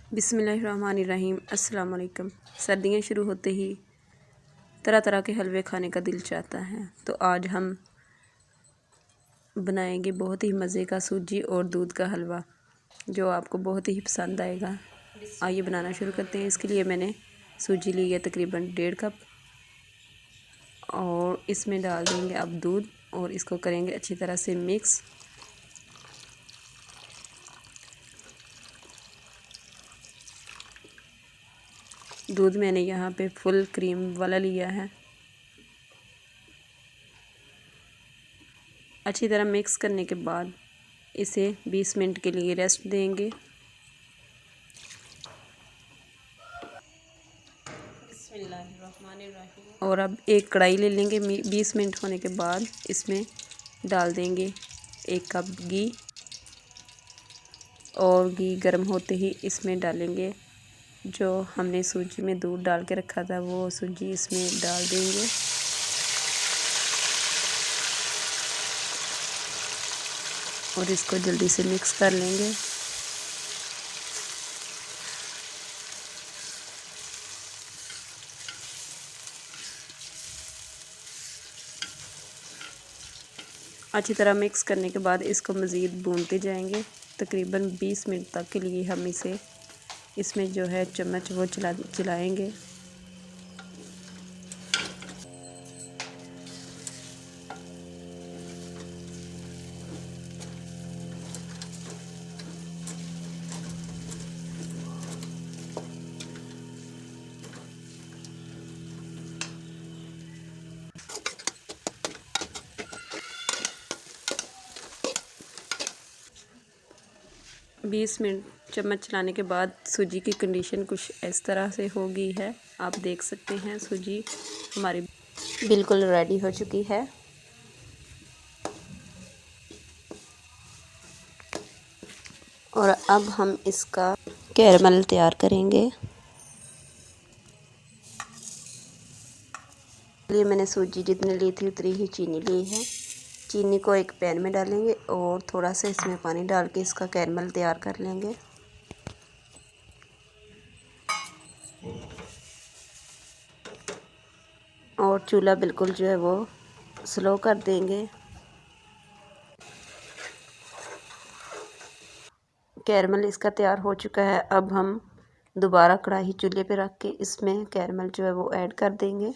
बिस्मिल्लाहिर्रहमानिर्रहीम। अस्सलाम वालेकुम। सर्दियाँ शुरू होते ही तरह तरह के हलवे खाने का दिल चाहता है, तो आज हम बनाएंगे बहुत ही मज़े का सूजी और दूध का हलवा, जो आपको बहुत ही पसंद आएगा। आइए बनाना शुरू करते हैं। इसके लिए मैंने सूजी ली है तकरीबन 1.5 कप, और इसमें डाल देंगे अब दूध और इसको करेंगे अच्छी तरह से मिक्स। दूध मैंने यहाँ पे फुल क्रीम वाला लिया है। अच्छी तरह मिक्स करने के बाद इसे 20 मिनट के लिए रेस्ट देंगे। और अब एक कढ़ाई ले लेंगे। 20 मिनट होने के बाद इसमें डाल देंगे 1 कप घी, और घी गर्म होते ही इसमें डालेंगे जो हमने सूजी में दूध डाल के रखा था, वो सूजी इसमें डाल देंगे। और इसको जल्दी से मिक्स कर लेंगे। अच्छी तरह मिक्स करने के बाद इसको मज़ीद भूनते जाएंगे। तकरीबन 20 मिनट तक के लिए हम इसमें जो है चम्मच वो चलाएंगे। बीस मिनट चम्मच चलाने के बाद सूजी की कंडीशन कुछ इस तरह से हो गई है। आप देख सकते हैं सूजी हमारी बिल्कुल रेडी हो चुकी है। और अब हम इसका कैरमल तैयार करेंगे। लिए मैंने सूजी जितनी ली थी उतनी ही चीनी ली है। चीनी को एक पैन में डालेंगे और थोड़ा सा इसमें पानी डाल के इसका कैरमल तैयार कर लेंगे। और चूल्हा बिल्कुल जो है वो स्लो कर देंगे। कैरमल इसका तैयार हो चुका है। अब हम दोबारा कढ़ाई चूल्हे पे रख के इसमें कैरमल जो है वो ऐड कर देंगे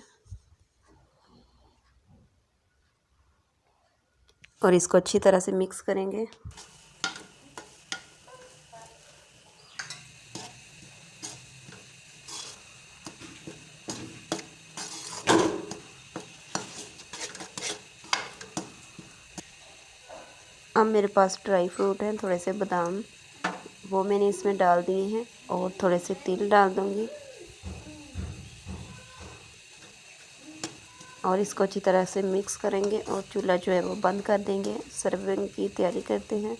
और इसको अच्छी तरह से मिक्स करेंगे। अब मेरे पास ड्राई फ्रूट हैं, थोड़े से बादाम, वो मैंने इसमें डाल दिए हैं, और थोड़े से तिल डाल दूँगी। और इसको अच्छी तरह से मिक्स करेंगे और चूल्हा जो है वो बंद कर देंगे। सर्विंग की तैयारी करते हैं।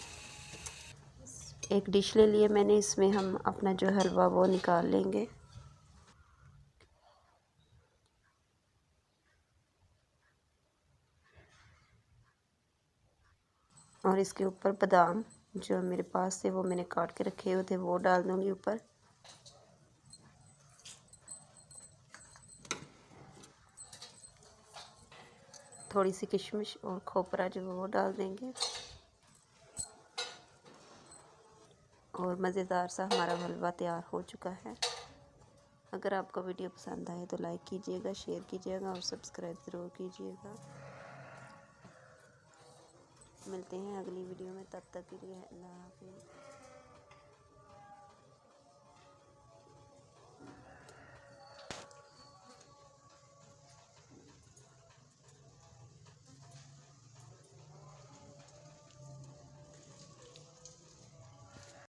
एक डिश ले लिए मैंने, इसमें हम अपना जो हलवा वो निकाल लेंगे। और इसके ऊपर बादाम जो मेरे पास थे वो मैंने काट के रखे हुए थे वो डाल दूँगी ऊपर। थोड़ी सी किशमिश और खोपरा जो वो डाल देंगे। और मज़ेदार सा हमारा हलवा तैयार हो चुका है। अगर आपको वीडियो पसंद आए तो लाइक कीजिएगा, शेयर कीजिएगा और सब्सक्राइब ज़रूर कीजिएगा। मिलते हैं अगली वीडियो में, तब तक के लिए अल्लाह हाफ़िज़।